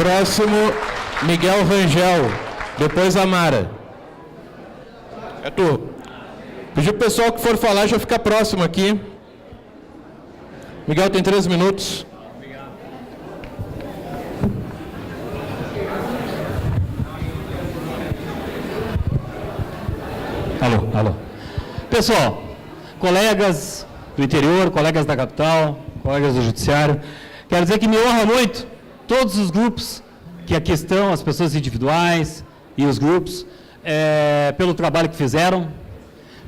Próximo, Miguel Rangel. Depois a Mara. É tu. Pedir pro pessoal que for falar já ficar próximo aqui. Miguel tem 3 minutos. Alô. Pessoal, colegas do interior, colegas da capital, colegas do judiciário, quero dizer que me honra muito todos os grupos que aqui estão, as pessoas individuais e os grupos, pelo trabalho que fizeram,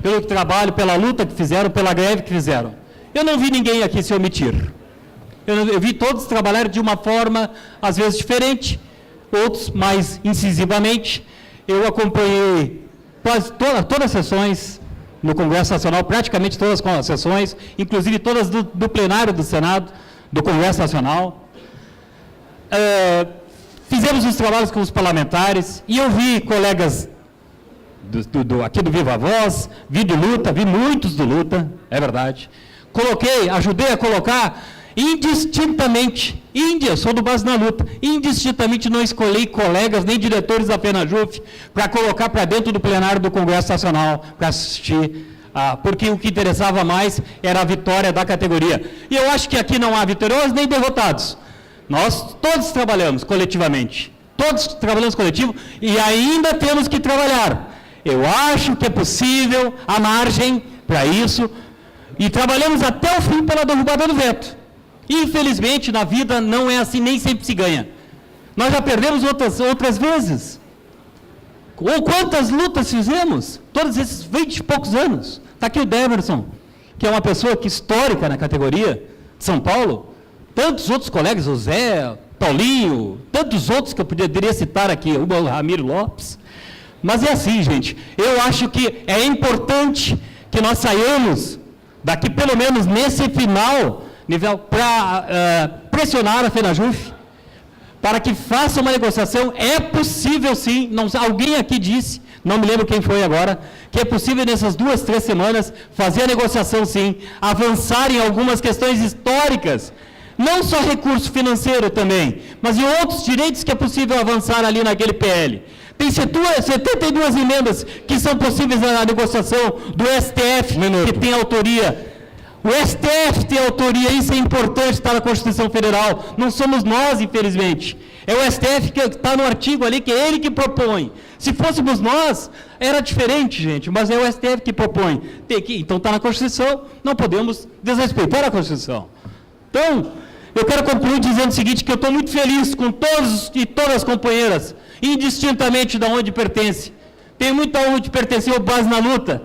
pelo trabalho, pela luta que fizeram, pela greve que fizeram. Eu não vi ninguém aqui se omitir. Eu vi todos trabalhar de uma forma, às vezes, diferente, outros mais incisivamente. Eu acompanhei quase todas as sessões no Congresso Nacional, praticamente todas as sessões, inclusive todas do plenário do Senado, do Congresso Nacional. Fizemos os trabalhos com os parlamentares e eu vi colegas aqui do Viva Voz, vi do Luta, vi muitos do Luta, é verdade. Ajudei a colocar indistintamente, sou do Base na Luta, indistintamente não escolhi colegas nem diretores da FENAJUF para colocar para dentro do plenário do Congresso Nacional para assistir, porque o que interessava mais era a vitória da categoria. E eu acho que aqui não há vitoriosos nem derrotados. Nós todos trabalhamos coletivamente, e ainda temos que trabalhar. Eu acho que é possível, há margem para isso, e trabalhamos até o fim pela derrubada do veto. Infelizmente, na vida não é assim, nem sempre se ganha. Nós já perdemos outras vezes. Ou quantas lutas fizemos? Todos esses 20 e poucos anos. Está aqui o Demerson, que é uma pessoa histórica na categoria de São Paulo. Tantos outros colegas, o Zé, Paulinho, tantos outros que eu poderia citar aqui, o Ramiro Lopes. Mas é assim, gente, eu acho que é importante que nós saiamos daqui, pelo menos nesse final, para pressionar a FENAJUF, para que faça uma negociação. É possível sim, alguém aqui disse, não me lembro quem foi agora, que é possível nessas 2, 3 semanas fazer a negociação sim, avançar em algumas questões históricas, não só recurso financeiro também, mas em outros direitos que é possível avançar ali naquele PL. Tem 72 emendas que são possíveis na negociação do STF, que tem autoria. O STF tem autoria, isso é importante, está na Constituição Federal. Não somos nós, infelizmente. É o STF que está no artigo ali, que é ele que propõe. Se fôssemos nós, era diferente, gente, mas é o STF que propõe. Então está na Constituição, não podemos desrespeitar a Constituição. Então, eu quero concluir dizendo o seguinte, que eu estou muito feliz com todos e todas as companheiras, indistintamente de onde pertence. Tenho muita honra de pertencer ao Base na Luta,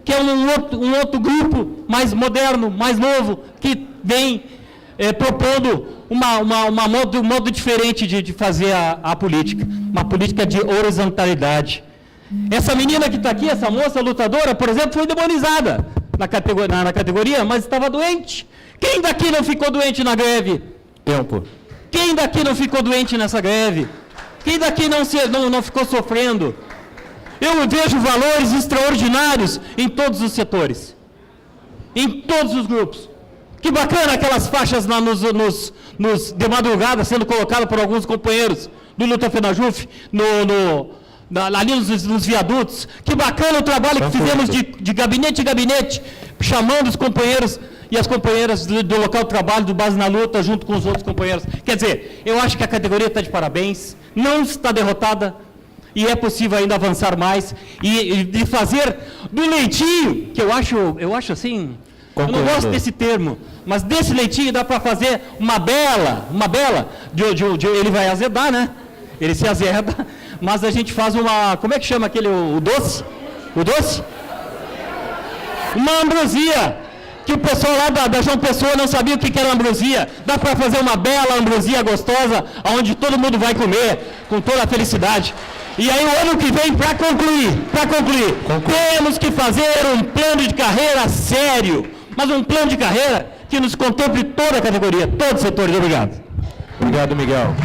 que é um outro grupo mais moderno, mais novo, que vem propondo um modo diferente de fazer a política, uma política de horizontalidade. Essa menina que está aqui, essa moça lutadora, por exemplo, foi demonizada na categoria, mas estava doente. Quem daqui não ficou doente na greve? Tempo. Quem daqui não ficou doente nessa greve? Quem daqui não ficou sofrendo? Eu vejo valores extraordinários em todos os setores, em todos os grupos. Que bacana aquelas faixas de madrugada sendo colocadas por alguns companheiros do Luta FENAJUF, ali nos viadutos. Que bacana o trabalho que fizemos de gabinete em gabinete, chamando os companheiros e as companheiras do local de trabalho, do Base na Luta, junto com os outros companheiros. Quer dizer, eu acho que a categoria está de parabéns, não está derrotada, e é possível ainda avançar mais, e de fazer do leitinho, que eu acho assim, eu não gosto desse termo, mas desse leitinho dá para fazer uma bela, ele vai azedar, né? Ele se azeda, mas a gente faz como é que chama aquele, o doce? O doce? Uma ambrosia, que o pessoal lá da João Pessoa não sabia o que era ambrosia. Dá para fazer uma bela ambrosia gostosa, onde todo mundo vai comer, com toda a felicidade. E aí, o ano que vem, para concluir, temos que fazer um plano de carreira sério, mas um plano de carreira que nos contemple toda a categoria, todos os setores. Obrigado. Obrigado, Miguel.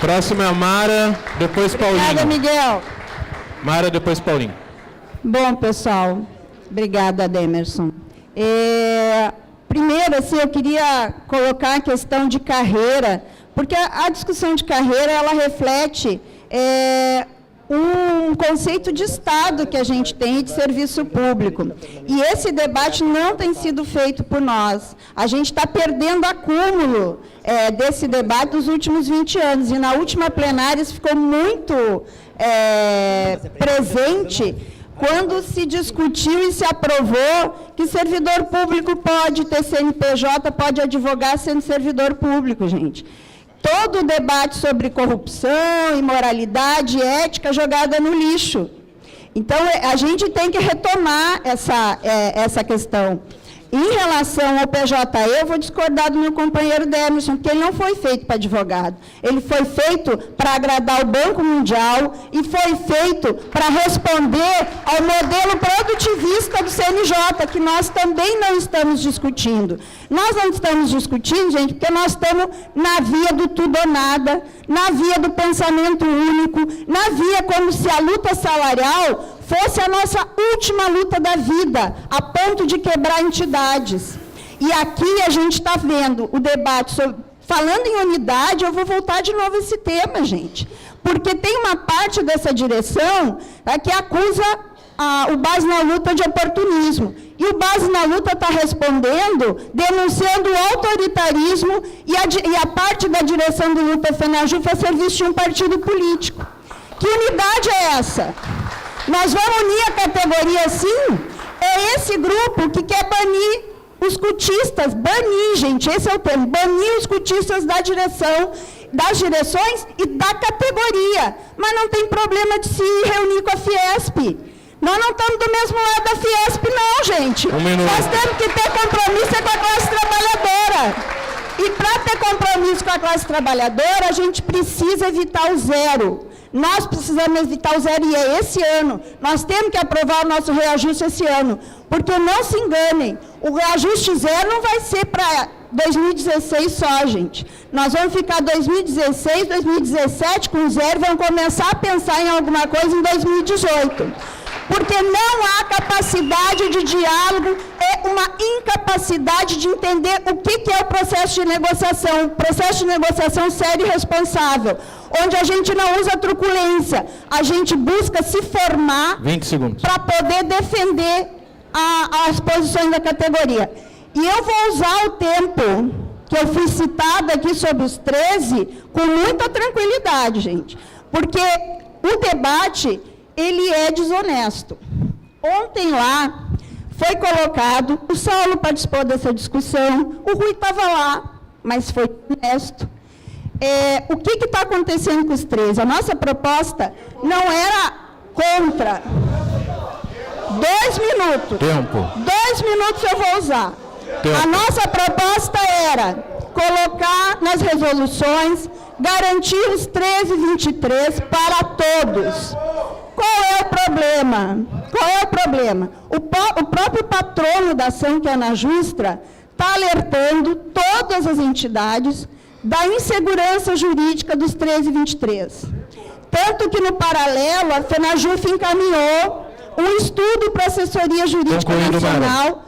Próximo é a Mara, depois Paulinho. Obrigada, Miguel. Mara, depois Paulinho. Bom, pessoal, obrigada, Demerson. Primeiro, assim, eu queria colocar a questão de carreira, Porque a discussão de carreira, ela reflete um conceito de Estado que a gente tem de serviço público. E esse debate não tem sido feito por nós. A gente está perdendo acúmulo desse debate nos últimos 20 anos. E na última plenária isso ficou muito presente quando se discutiu e se aprovou que servidor público pode ter CNPJ, pode advogar sendo servidor público, gente. Todo o debate sobre corrupção, imoralidade, ética jogada no lixo. Então, a gente tem que retomar essa questão. Em relação ao PJE, eu vou discordar do meu companheiro Demerson, porque ele não foi feito para advogado. Ele foi feito para agradar o Banco Mundial e foi feito para responder ao modelo produtivista do CNJ, que nós também não estamos discutindo. Nós não estamos discutindo, gente, porque nós estamos na via do tudo ou nada, na via do pensamento único, na via como se a luta salarial fosse a nossa última luta da vida, a ponto de quebrar entidades. E aqui a gente está vendo o debate sobre... Falando em unidade, eu vou voltar de novo a esse tema, gente. Porque tem uma parte dessa direção que acusa o Base na Luta de oportunismo. E o Base na Luta está respondendo, denunciando o autoritarismo e a parte da direção do Luta FENAJU foi serviço de um partido político. Que unidade é essa? Nós vamos unir a categoria, sim? É esse grupo que quer banir os cotistas, banir, gente, esse é o termo, banir os cotistas da direção, das direções e da categoria. Mas não tem problema de se reunir com a Fiesp. Nós não estamos do mesmo lado da Fiesp, não, gente. Nós temos que ter compromisso com a classe trabalhadora. E para ter compromisso com a classe trabalhadora, a gente precisa evitar o zero. Nós precisamos evitar o zero e é esse ano. Nós temos que aprovar o nosso reajuste esse ano. Porque não se enganem, o reajuste zero não vai ser para 2016 só, gente. Nós vamos ficar 2016, 2017 com zero e vamos começar a pensar em alguma coisa em 2018. Porque não há capacidade de diálogo, é uma incapacidade de entender o que é o processo de negociação. Um processo de negociação sério e responsável, onde a gente não usa truculência, a gente busca se formar para poder defender as posições da categoria. E eu vou usar o tempo que eu fui citada aqui sobre os 13 com muita tranquilidade, gente, porque o debate... ele é desonesto. Ontem lá foi colocado, o Saulo participou dessa discussão, o Rui estava lá, mas foi honesto. O que está acontecendo com os 13? A nossa proposta não era contra. 2 minutos. Tempo. 2 minutos eu vou usar. Tempo. A nossa proposta era colocar nas resoluções, garantir os 13,23 para todos. Qual é o problema? Qual é o problema? O próprio patrono da ação, que é a Ana Justra, está alertando todas as entidades da insegurança jurídica dos 13,23. Tanto que, no paralelo, a FENAJUF encaminhou um estudo para a Assessoria Jurídica Nacional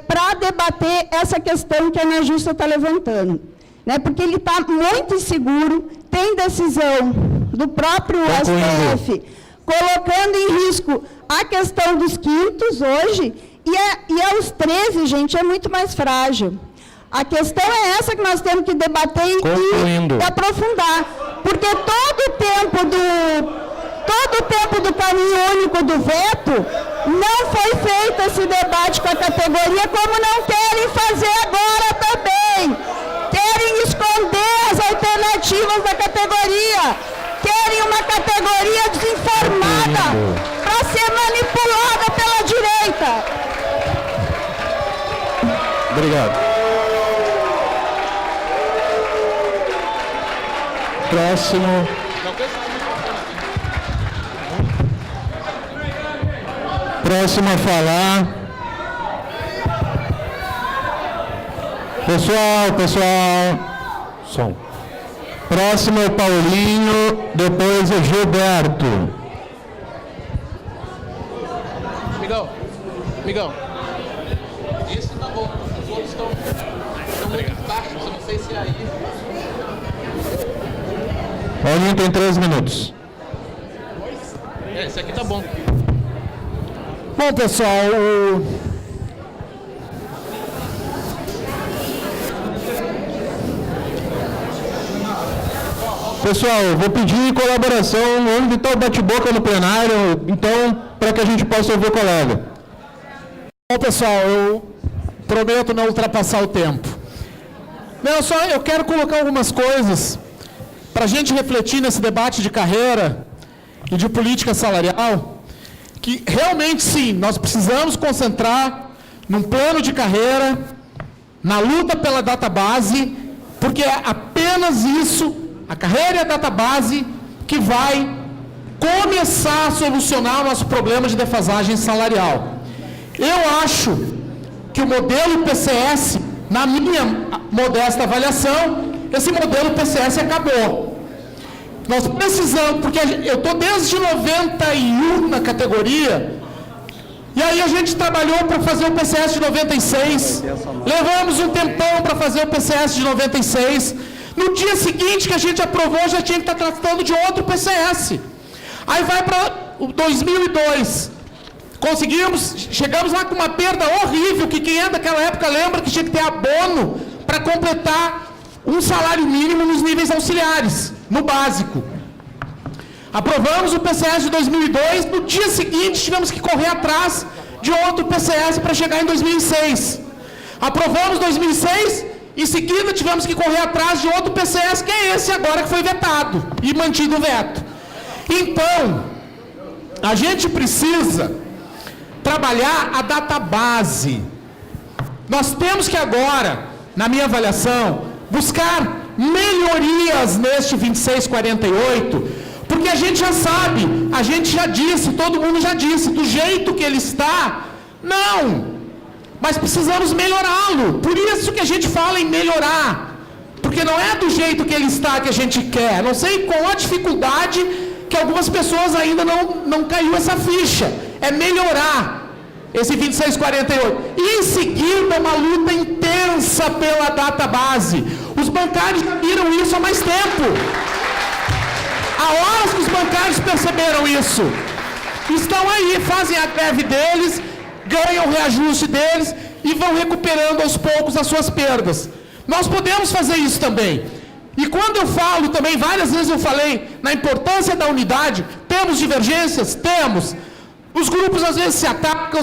para debater essa questão que a Ana Justra está levantando. Né? Porque ele está muito inseguro, tem decisão do próprio STF, colocando em risco a questão dos quintos hoje, e aos 13, gente, é muito mais frágil. A questão é essa que nós temos que debater e aprofundar. Porque todo o tempo do caminho único do veto, não foi feito esse debate com a categoria, como não querem fazer agora também. Querem esconder as alternativas da categoria. Querem uma categoria desinformada para ser manipulada pela direita. Obrigado. Próximo. Próximo a falar. Pessoal. Som. Próximo é o Paulinho, depois é Gilberto. Migão. Isso tá bom. Os outros estão muito baixos, eu não sei se é aí. Paulinho tem 3 minutos. Esse aqui tá bom. Bom, pessoal, Pessoal, eu vou pedir colaboração, vamos evitar o bate-boca no plenário, então, para que a gente possa ouvir o colega. Bom, pessoal, eu prometo não ultrapassar o tempo. Não, eu quero colocar algumas coisas para a gente refletir nesse debate de carreira e de política salarial, que realmente sim, nós precisamos concentrar num plano de carreira, na luta pela database, porque é apenas isso, a carreira e a database, que vai começar a solucionar o nosso problema de defasagem salarial. Eu acho que o modelo PCS, na minha modesta avaliação, esse modelo PCS acabou. Nós precisamos, porque eu estou desde 91 na categoria, e aí a gente trabalhou para fazer o PCS de 96, levamos um tempão para fazer o PCS de 96, no dia seguinte que a gente aprovou, já tinha que estar tratando de outro PCS. Aí vai para 2002, chegamos lá com uma perda horrível, que quem é daquela época lembra que tinha que ter abono para completar um salário mínimo nos níveis auxiliares, no básico. Aprovamos o PCS de 2002, no dia seguinte tivemos que correr atrás de outro PCS para chegar em 2006. Aprovamos 2006, em seguida tivemos que correr atrás de outro PCS, que é esse agora que foi vetado e mantido o veto. Então, a gente precisa trabalhar a database. Nós temos que agora, na minha avaliação, buscar melhorias neste 2648, porque a gente já sabe, a gente já disse, todo mundo já disse, do jeito que ele está, não, mas precisamos melhorá-lo, por isso que a gente fala em melhorar, porque não é do jeito que ele está que a gente quer, não sei qual a dificuldade que algumas pessoas ainda não caiu essa ficha, é melhorar esse 2648, e em seguida uma luta intensa pela database. Os bancários já viram isso há mais tempo. Há horas que os bancários perceberam isso. Estão aí, fazem a greve deles, ganham o reajuste deles e vão recuperando aos poucos as suas perdas. Nós podemos fazer isso também. E quando eu falo também, várias vezes eu falei na importância da unidade, temos divergências? Temos. Os grupos às vezes se atacam,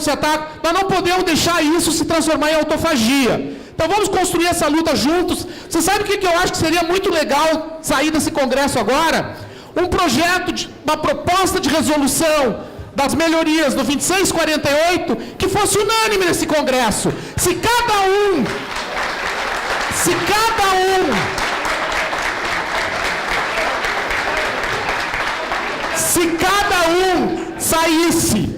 nós não podemos deixar isso se transformar em autofagia. Então vamos construir essa luta juntos. Você sabe o que eu acho que seria muito legal sair desse congresso agora? Um projeto, uma proposta de resolução das melhorias do 2648 que fosse unânime nesse congresso. Se cada um saísse,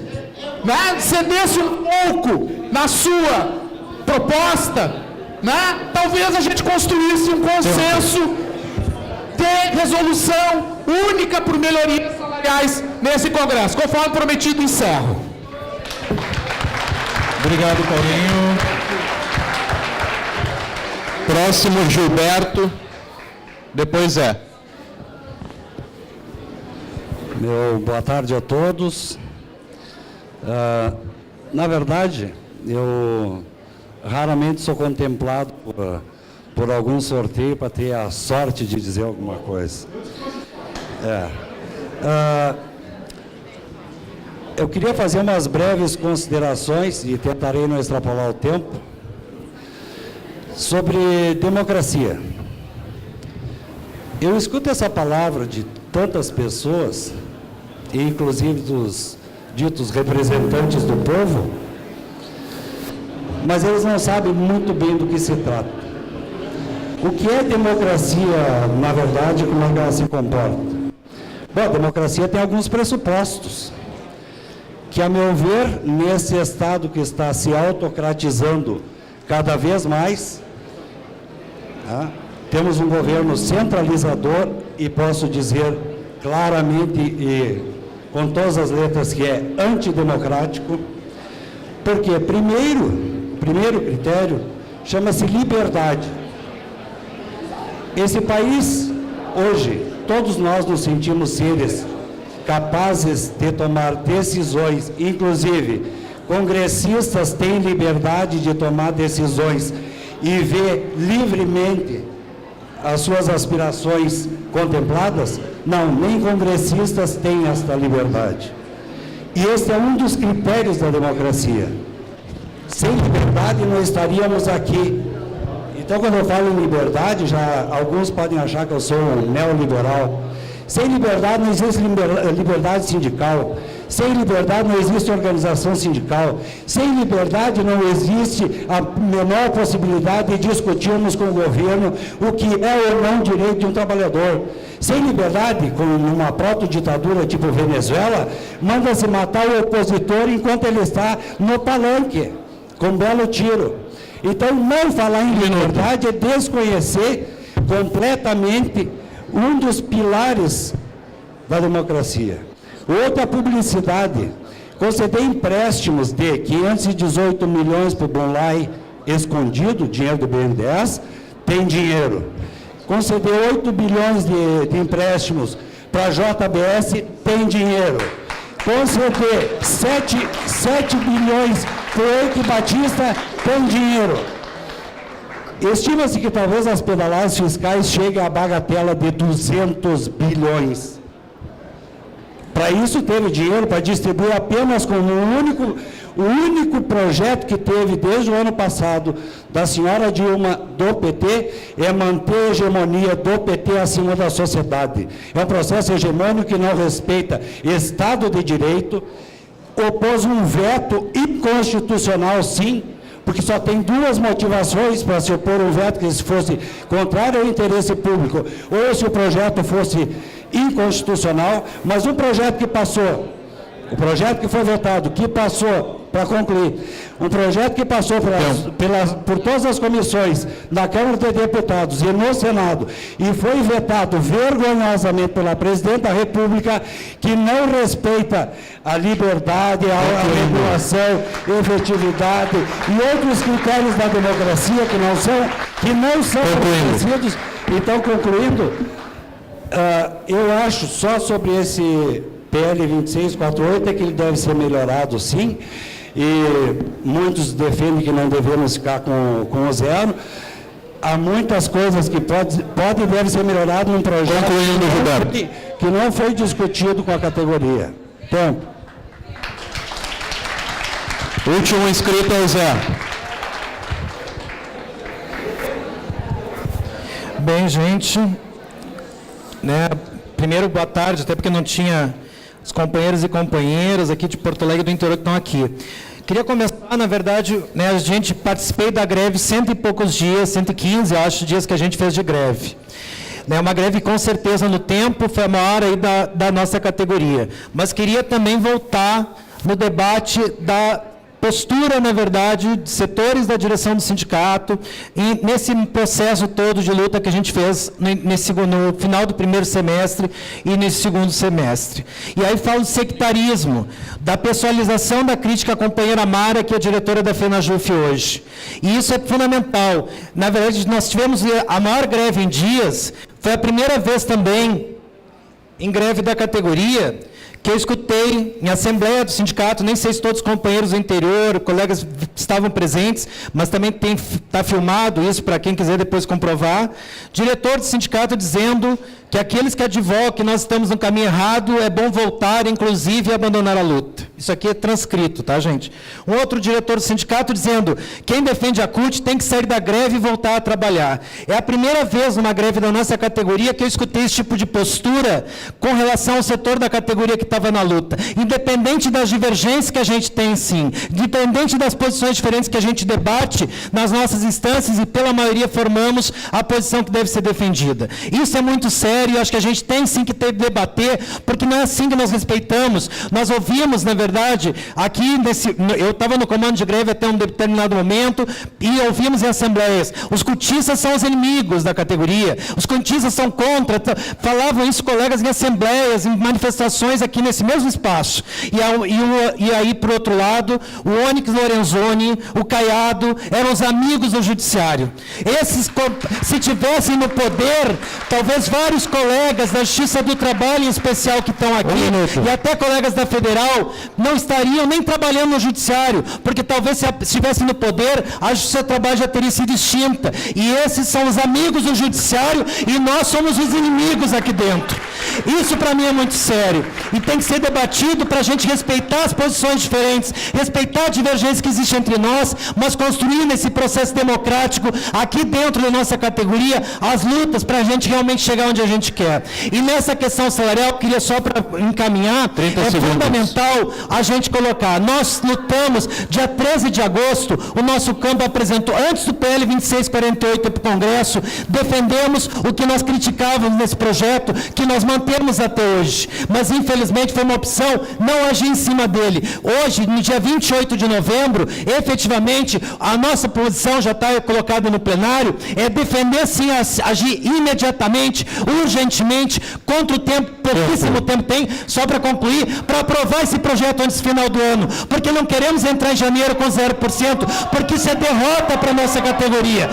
né, cedesse um pouco na sua proposta, né, talvez a gente construísse um consenso de resolução única por melhorias salariais nesse congresso. Conforme prometido, encerro. Obrigado, Paulinho. Próximo, Gilberto. Depois Zé. Boa tarde a todos. Na verdade, eu raramente sou contemplado por algum sorteio para ter a sorte de dizer alguma coisa. Eu queria fazer umas breves considerações, e tentarei não extrapolar o tempo, sobre democracia. Eu escuto essa palavra de tantas pessoas, inclusive dos ditos representantes do povo, mas eles não sabem muito bem do que se trata. O que é democracia, na verdade, como é que ela se comporta? Bom, a democracia tem alguns pressupostos, que, a meu ver, nesse Estado que está se autocratizando cada vez mais, temos um governo centralizador, e posso dizer claramente e com todas as letras que é antidemocrático, porque primeiro critério chama-se liberdade. Esse país, hoje, todos nós nos sentimos seres capazes de tomar decisões, inclusive congressistas têm liberdade de tomar decisões e ver livremente as suas aspirações contempladas? Não, nem congressistas têm esta liberdade. E este é um dos critérios da democracia. Sem liberdade não estaríamos aqui. Então, quando eu falo em liberdade, já alguns podem achar que eu sou um neoliberal. Sem liberdade não existe liberdade sindical. Sem liberdade não existe organização sindical. Sem liberdade não existe a menor possibilidade de discutirmos com o governo o que é ou não direito de um trabalhador. Sem liberdade, como numa proto-ditadura tipo Venezuela, manda-se matar o opositor enquanto ele está no palanque, com um belo tiro. Então, não falar em liberdade é desconhecer completamente um dos pilares da democracia. Outra publicidade, conceder empréstimos de 518 milhões para o Bonlai escondido, dinheiro do BNDES, tem dinheiro. Conceder 8 bilhões de empréstimos para a JBS, tem dinheiro. Conceder 7 bilhões para o Eike Batista, tem dinheiro. Estima-se que talvez as pedaladas fiscais cheguem à bagatela de 200 bilhões. Para isso teve dinheiro para distribuir apenas com o único projeto que teve desde o ano passado da senhora Dilma do PT é manter a hegemonia do PT acima da sociedade. É um processo hegemônico que não respeita Estado de Direito, opôs um veto inconstitucional, sim, porque só tem duas motivações para se opor um veto, que se fosse contrário ao interesse público, ou se o projeto fosse inconstitucional, mas um projeto que passou, o projeto que foi vetado, que passou, para concluir, um projeto que passou por todas as comissões da Câmara de Deputados e no Senado, e foi vetado vergonhosamente pela Presidente da República, que não respeita a liberdade, a regulação, efetividade e outros critérios da democracia que não são reconhecidos. Então, concluindo, eu acho só sobre esse PL 2648 é que ele deve ser melhorado, sim, e muitos defendem que não devemos ficar com o zero. Há muitas coisas que pode e deve ser melhorado num projeto que não foi discutido com a categoria. Tempo. Último inscrito é o Zé. Bem, gente, primeiro, boa tarde, até porque não tinha os companheiros e companheiras aqui de Porto Alegre do interior que estão aqui. Queria começar, na verdade, a gente participei da greve 100 e poucos dias, 115, acho, dias que a gente fez de greve. Uma greve, com certeza, no tempo, foi a maior aí da nossa categoria. Mas queria também voltar no debate da postura, na verdade, de setores da direção do sindicato, e nesse processo todo de luta que a gente fez no final do primeiro semestre e nesse segundo semestre. E aí falo de sectarismo, da pessoalização da crítica à companheira Mara, que é a diretora da FENAJUF hoje. E isso é fundamental. Na verdade, nós tivemos a maior greve em dias, foi a primeira vez também em greve da categoria, que eu escutei em assembleia do sindicato, nem sei se todos os companheiros do interior, colegas estavam presentes, mas também está filmado isso para quem quiser depois comprovar, diretor do sindicato dizendo que aqueles que advogam que nós estamos no caminho errado, é bom voltar, inclusive, e abandonar a luta. Isso aqui é transcrito, tá, gente? Um outro diretor do sindicato dizendo, quem defende a CUT tem que sair da greve e voltar a trabalhar. É a primeira vez numa greve da nossa categoria que eu escutei esse tipo de postura com relação ao setor da categoria que estava na luta. Independente das divergências que a gente tem, sim, independente das posições diferentes que a gente debate nas nossas instâncias e, pela maioria, formamos a posição que deve ser defendida. Isso é muito sério. E acho que a gente tem sim que debater, porque não é assim que nós respeitamos. Nós ouvimos, na verdade, aqui, eu estava no comando de greve até um determinado momento, e ouvimos em assembleias, os cultistas são os inimigos da categoria, os cultistas são contra, falavam isso colegas em assembleias, em manifestações aqui nesse mesmo espaço. E aí, por outro lado, o Onyx Lorenzoni, o Caiado, eram os amigos do judiciário. Esses, se tivessem no poder, talvez vários colegas da Justiça do Trabalho, em especial, que estão aqui, e até colegas da Federal, não estariam nem trabalhando no Judiciário, porque talvez se estivessem no poder, a Justiça do Trabalho já teria sido extinta. E esses são os amigos do Judiciário e nós somos os inimigos aqui dentro. Isso para mim é muito sério. E tem que ser debatido para a gente respeitar as posições diferentes, respeitar a divergência que existe entre nós, mas construir nesse processo democrático, aqui dentro da nossa categoria, as lutas para a gente realmente chegar onde a gente quer. E nessa questão salarial, eu queria só para encaminhar, fundamental a gente colocar. Nós lutamos, dia 13 de agosto, o nosso campo apresentou, antes do PL 2648 para o Congresso, defendemos o que nós criticávamos nesse projeto, que nós mantemos até hoje. Mas, infelizmente, foi uma opção não agir em cima dele. Hoje, no dia 28 de novembro, efetivamente, a nossa posição já está colocada no plenário, é defender, sim, agir imediatamente, urgentemente, contra o tempo, pouquíssimo tempo tem, só para concluir, para aprovar esse projeto antes do final do ano, porque não queremos entrar em janeiro com 0%, porque isso é derrota para a nossa categoria.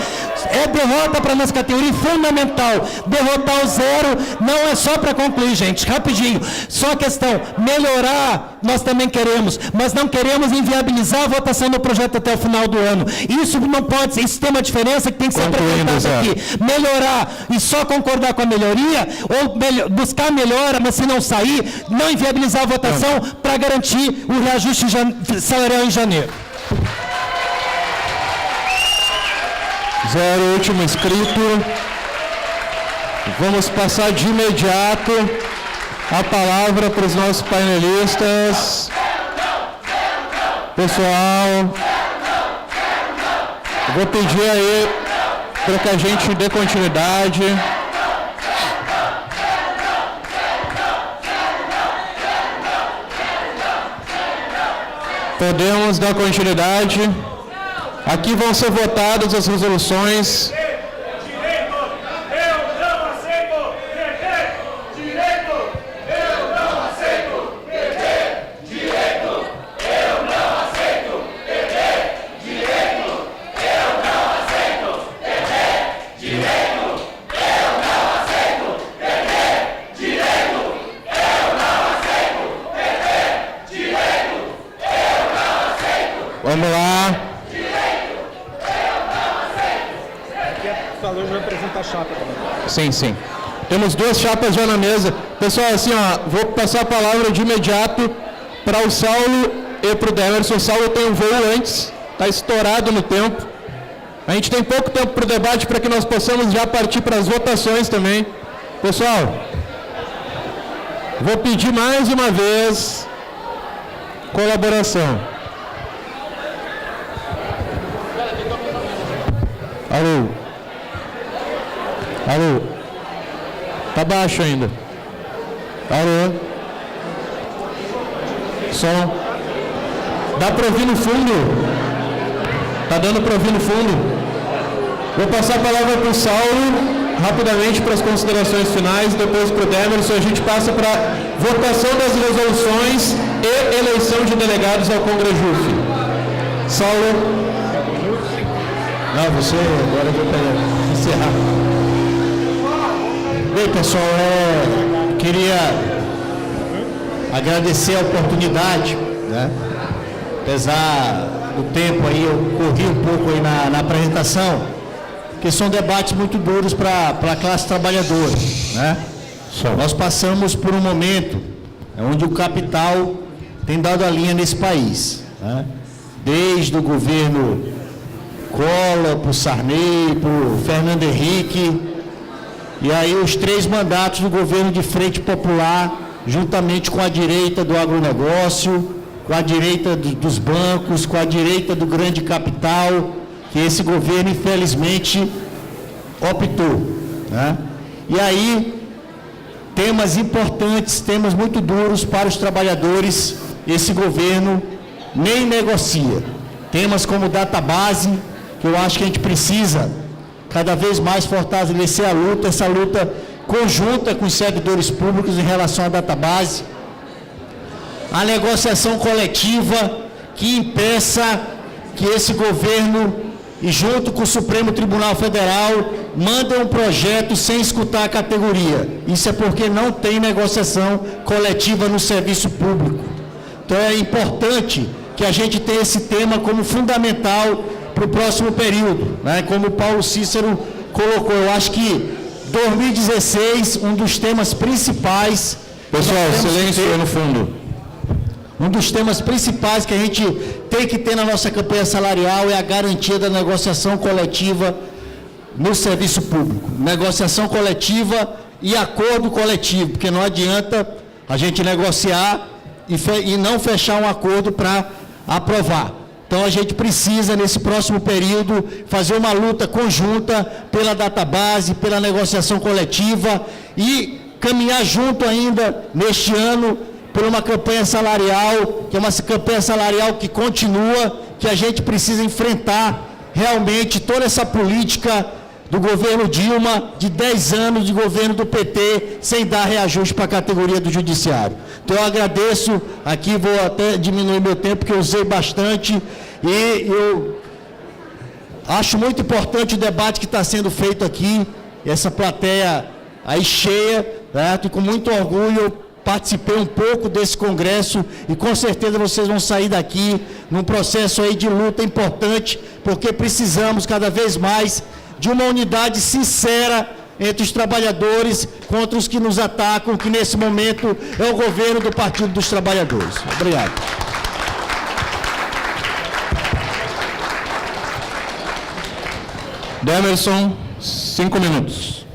É derrota para a nossa categoria fundamental. Derrotar o zero não é só para concluir, gente, rapidinho. Só a questão, melhorar, nós também queremos, mas não queremos inviabilizar a votação do projeto até o final do ano. Isso não pode ser, isso tem uma diferença que tem que ser apresentada aqui. Melhorar e só concordar com a melhoria, ou buscar melhora, mas se não sair, não inviabilizar a votação para garantir o reajuste salarial em janeiro. Zero, último inscrito. Vamos passar de imediato a palavra para os nossos painelistas. Pessoal, vou pedir aí para que a gente dê continuidade. Podemos dar continuidade. Aqui vão ser votadas as resoluções. Vamos lá. Falou, já apresenta a chapa. Sim, sim. Temos duas chapas já na mesa. Pessoal, assim, ó, vou passar a palavra de imediato para o Saulo e para o Demerson. O Saulo tem um voo antes, está estourado no tempo. A gente tem pouco tempo para o debate para que nós possamos já partir para as votações também. Pessoal, vou pedir mais uma vez colaboração. Alô? Alô? Tá baixo ainda. Alô? Som. Dá para ouvir no fundo? Tá dando para ouvir no fundo? Vou passar a palavra para o Saulo, rapidamente para as considerações finais, depois para o Demerson, a gente passa para votação das resoluções e eleição de delegados ao Congrejuf. Saulo. Não, você, agora eu vou encerrar. Bem, pessoal, queria agradecer a oportunidade, né? Apesar do tempo aí, eu corri um pouco aí na apresentação, porque são debates muito duros para a classe trabalhadora, né? Nós passamos por um momento onde o capital tem dado a linha nesse país, né? Desde o governo Collor, para o Sarney, para o Fernando Henrique, e aí os 3 mandatos do governo de Frente Popular, juntamente com a direita do agronegócio, com a direita dos bancos, com a direita do grande capital, que esse governo, infelizmente, optou, né? E aí, temas importantes, temas muito duros para os trabalhadores, esse governo nem negocia. Temas como database, que eu acho que a gente precisa cada vez mais fortalecer a luta, essa luta conjunta com os servidores públicos em relação à database. A negociação coletiva que impeça que esse governo e junto com o Supremo Tribunal Federal, mandam um projeto sem escutar a categoria. Isso é porque não tem negociação coletiva no serviço público. Então é importante que a gente tenha esse tema como fundamental para o próximo período, né? Como o Paulo Cícero colocou, eu acho que 2016, um dos temas principais... Pessoal, silêncio aí no fundo. Um dos temas principais que a gente tem que ter na nossa campanha salarial é a garantia da negociação coletiva no serviço público. Negociação coletiva e acordo coletivo, porque não adianta a gente negociar e não fechar um acordo para aprovar. Então a gente precisa, nesse próximo período, fazer uma luta conjunta pela database, pela negociação coletiva e caminhar junto ainda neste ano por uma campanha salarial, que é uma campanha salarial que continua, que a gente precisa enfrentar realmente toda essa política do governo Dilma, de 10 anos de governo do PT, sem dar reajuste para a categoria do judiciário. Então eu agradeço, aqui vou até diminuir meu tempo, porque eu usei bastante, e eu acho muito importante o debate que está sendo feito aqui, essa plateia aí cheia, certo? E com muito orgulho eu participei um pouco desse congresso e com certeza vocês vão sair daqui num processo aí de luta importante, porque precisamos cada vez mais de uma unidade sincera entre os trabalhadores contra os que nos atacam, que nesse momento é o governo do Partido dos Trabalhadores. Obrigado. Demerson, 5 minutos.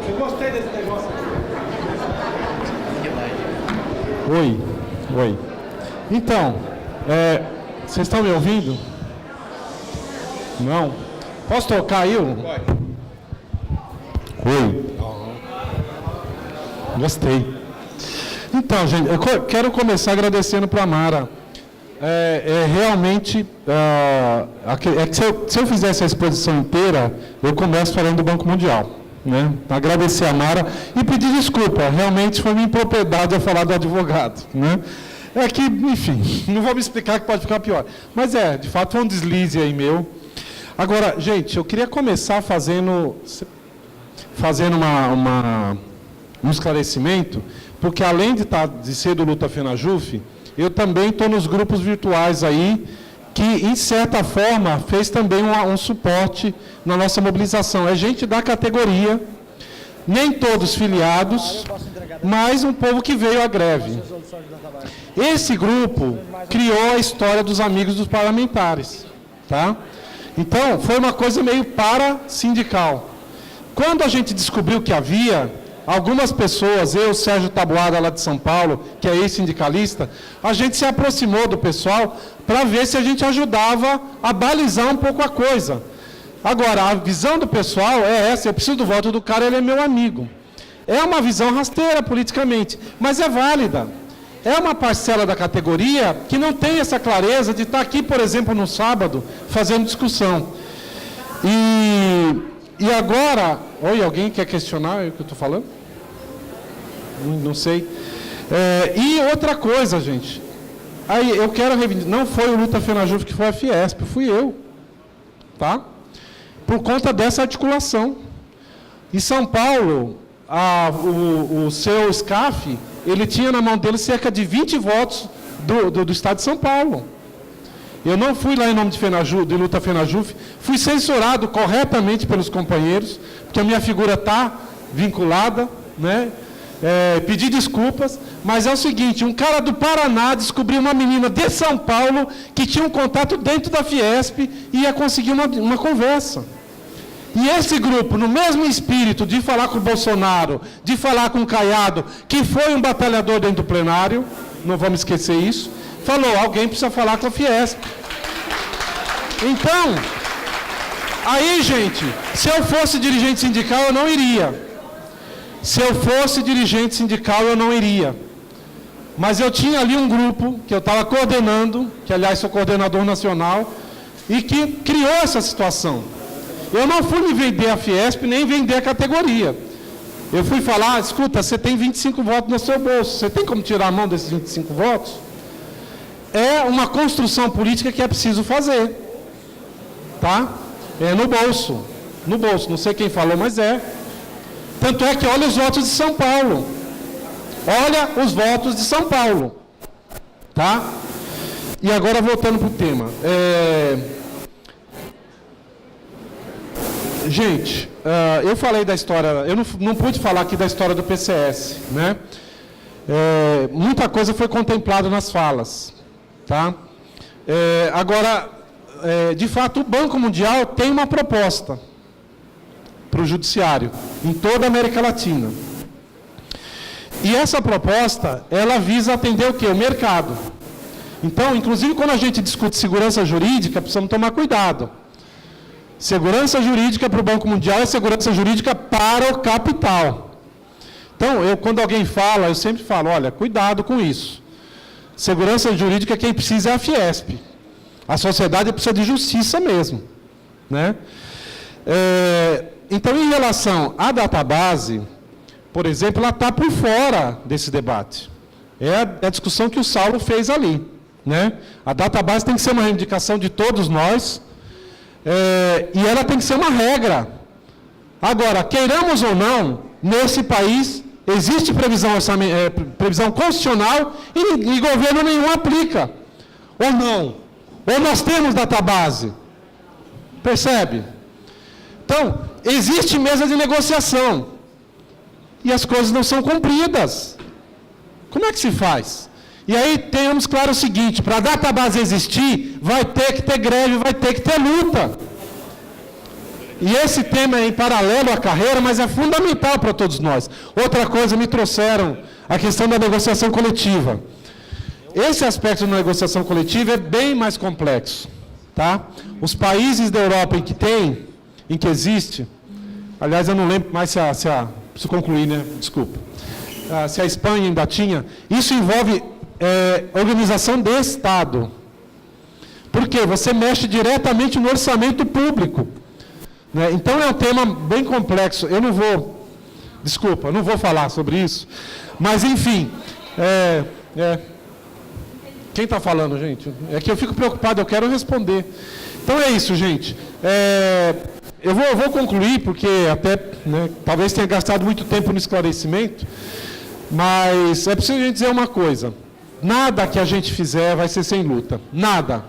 Eu gostei desse negócio. Oi. Então, vocês estão me ouvindo? Não? Posso tocar aí? Oi. Gostei. Então, gente, eu quero começar agradecendo para a Mara. Realmente, se eu fizesse a exposição inteira, eu começo falando do Banco Mundial. Né? Agradecer a Mara e pedir desculpa, realmente foi minha impropriedade a falar do advogado. Né? É que, enfim, não vou me explicar que pode ficar pior. Mas de fato foi um deslize aí meu. Agora, gente, eu queria começar fazendo um esclarecimento, porque além de ser do Luta FenaJuF, eu também estou nos grupos virtuais aí, que, em certa forma, fez também um suporte na nossa mobilização. É gente da categoria, nem todos filiados, mas um povo que veio à greve. Esse grupo criou a história dos amigos dos parlamentares. Tá? Então, foi uma coisa meio para-sindical. Quando a gente descobriu que havia, algumas pessoas, eu, Sérgio Taboada, lá de São Paulo, que é ex-sindicalista, a gente se aproximou do pessoal para ver se a gente ajudava a balizar um pouco a coisa. Agora, a visão do pessoal é essa: eu preciso do voto do cara, ele é meu amigo. É uma visão rasteira politicamente, mas é válida. É uma parcela da categoria que não tem essa clareza de estar aqui, por exemplo, no sábado, fazendo discussão. E agora... Oi, alguém quer questionar o que eu estou falando? Não sei. E outra coisa, gente. Aí eu quero reivindicar. Não foi o Luta FenaJuF que foi a Fiesp, fui eu. Tá? Por conta dessa articulação. Em São Paulo, o seu SCAF, ele tinha na mão dele cerca de 20 votos do Estado de São Paulo. Eu não fui lá em nome de Luta FenaJuF, fui censurado corretamente pelos companheiros, porque a minha figura está vinculada, né? Pedi desculpas, mas é o seguinte: um cara do Paraná descobriu uma menina de São Paulo que tinha um contato dentro da Fiesp e ia conseguir uma conversa. E esse grupo, no mesmo espírito de falar com o Bolsonaro, de falar com o Caiado, que foi um batalhador dentro do plenário, não vamos esquecer isso, falou: alguém precisa falar com a Fiesp. Então, aí, gente, se eu fosse dirigente sindical, eu não iria. Se eu fosse dirigente sindical, eu não iria. Mas eu tinha ali um grupo que eu estava coordenando, que, aliás, sou coordenador nacional, e que criou essa situação. Eu não fui me vender a Fiesp, nem vender a categoria. Eu fui falar: escuta, você tem 25 votos no seu bolso, você tem como tirar a mão desses 25 votos? É uma construção política que é preciso fazer. tá? É no bolso. No bolso. Não sei quem falou, mas é. Tanto é que olha os votos de São Paulo. Olha os votos de São Paulo. Tá? E agora voltando para o tema. Gente, eu falei da história, eu não pude falar aqui da história do PCS, né? Muita coisa foi contemplada nas falas, tá? Agora, de fato, o Banco Mundial tem uma proposta para o judiciário em toda a América Latina. E essa proposta, ela visa atender o quê? O mercado. Então, inclusive, quando a gente discute segurança jurídica, precisamos tomar cuidado. Segurança jurídica para o Banco Mundial é segurança jurídica para o capital. Então, quando alguém fala, eu sempre falo, olha, cuidado com isso. Segurança jurídica, quem precisa é a Fiesp. A sociedade precisa de justiça mesmo, né? Então, em relação à database, por exemplo, ela está por fora desse debate. É a discussão que o Saulo fez ali, né? A database tem que ser uma reivindicação de todos nós, e ela tem que ser uma regra. Agora, queiramos ou não, nesse país existe previsão constitucional e governo nenhum aplica. Ou não. Ou nós temos database. Percebe? Então, existe mesa de negociação. E as coisas não são cumpridas. Como é que se faz? E aí tenhamos claro o seguinte, para a database existir, vai ter que ter greve, vai ter que ter luta. E esse tema é em paralelo à carreira, mas é fundamental para todos nós. Outra coisa, me trouxeram a questão da negociação coletiva. Esse aspecto da negociação coletiva é bem mais complexo. Tá? Os países da Europa em que existe, aliás, eu não lembro mais preciso concluir, né? Desculpa. Se a Espanha ainda tinha, isso envolve organização de Estado. Por quê? Você mexe diretamente no orçamento público. Né? Então é um tema bem complexo. Eu não vou falar sobre isso. Mas, enfim, quem está falando, gente? É que eu fico preocupado, eu quero responder. Então é isso, gente. Eu vou concluir, porque até, né, talvez tenha gastado muito tempo no esclarecimento, mas é preciso a gente dizer uma coisa. Nada que a gente fizer vai ser sem luta. Nada.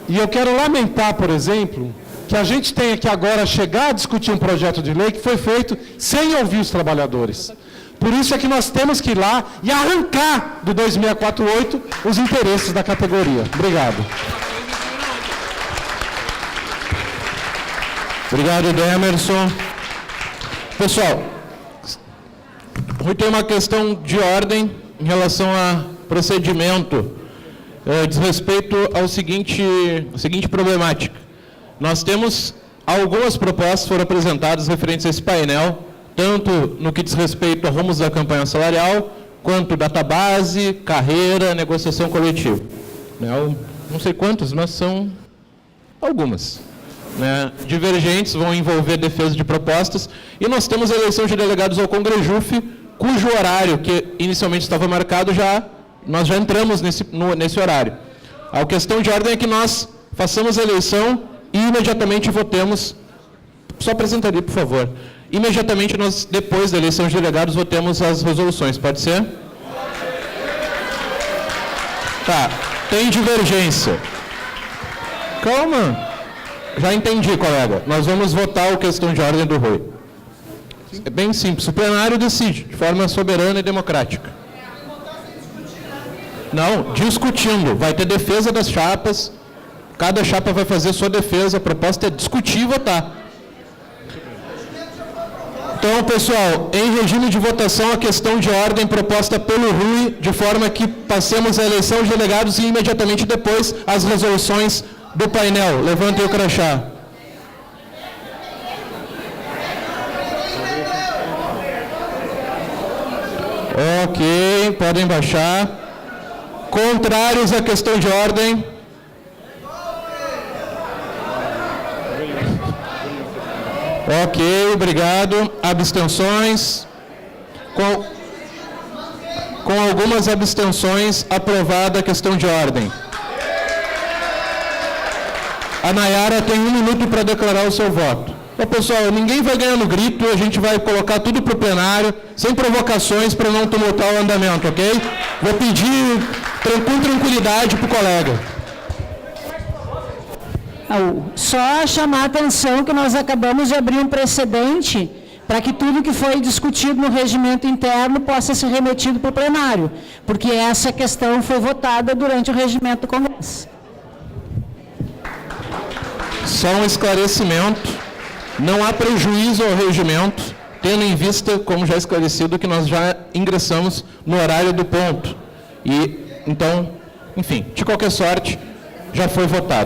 E eu quero lamentar, por exemplo, que a gente tenha que agora chegar a discutir um projeto de lei que foi feito sem ouvir os trabalhadores. Por isso é que nós temos que ir lá e arrancar do 2648 os interesses da categoria. Obrigado. Obrigado, Demerson. Pessoal, tem uma questão de ordem em relação a procedimento, diz respeito ao seguinte problemática. Nós temos algumas propostas que foram apresentadas referentes a esse painel, tanto no que diz respeito a rumos da campanha salarial, quanto database, carreira, negociação coletiva. Não sei quantas, mas são algumas. Divergentes, vão envolver defesa de propostas, e nós temos a eleição de delegados ao Congrejuf, cujo horário, que inicialmente estava marcado, nós já entramos nesse horário. A questão de ordem é que nós façamos a eleição e imediatamente votemos. Só apresentaria, por favor. Imediatamente, depois da eleição de delegados, votemos as resoluções. Pode ser? Tá. Tem divergência. Calma. Já entendi, colega. Nós vamos votar a questão de ordem do Rui. É bem simples. O plenário decide, de forma soberana e democrática. Não, discutindo. Vai ter defesa das chapas. Cada chapa vai fazer sua defesa. A proposta é discutir e votar. Então, pessoal, em regime de votação, a questão de ordem proposta pelo Rui, de forma que passemos a eleição de delegados e imediatamente depois as resoluções do painel. Levantem o crachá. Ok, podem baixar. Contrários à questão de ordem. Ok, obrigado. Abstenções? Com algumas abstenções, aprovada a questão de ordem. A Nayara tem 1 minuto para declarar o seu voto. Então, pessoal, ninguém vai ganhar no grito, a gente vai colocar tudo para o plenário, sem provocações, para não tumultuar o andamento, ok? Vou pedir com tranquilidade para o colega. Só chamar a atenção que nós acabamos de abrir um precedente para que tudo que foi discutido no regimento interno possa ser remetido para o plenário, porque essa questão foi votada durante o regimento do Congresso. Só um esclarecimento, não há prejuízo ao regimento, tendo em vista, como já esclarecido, que nós já ingressamos no horário do ponto. E, então, enfim, de qualquer sorte, já foi votado.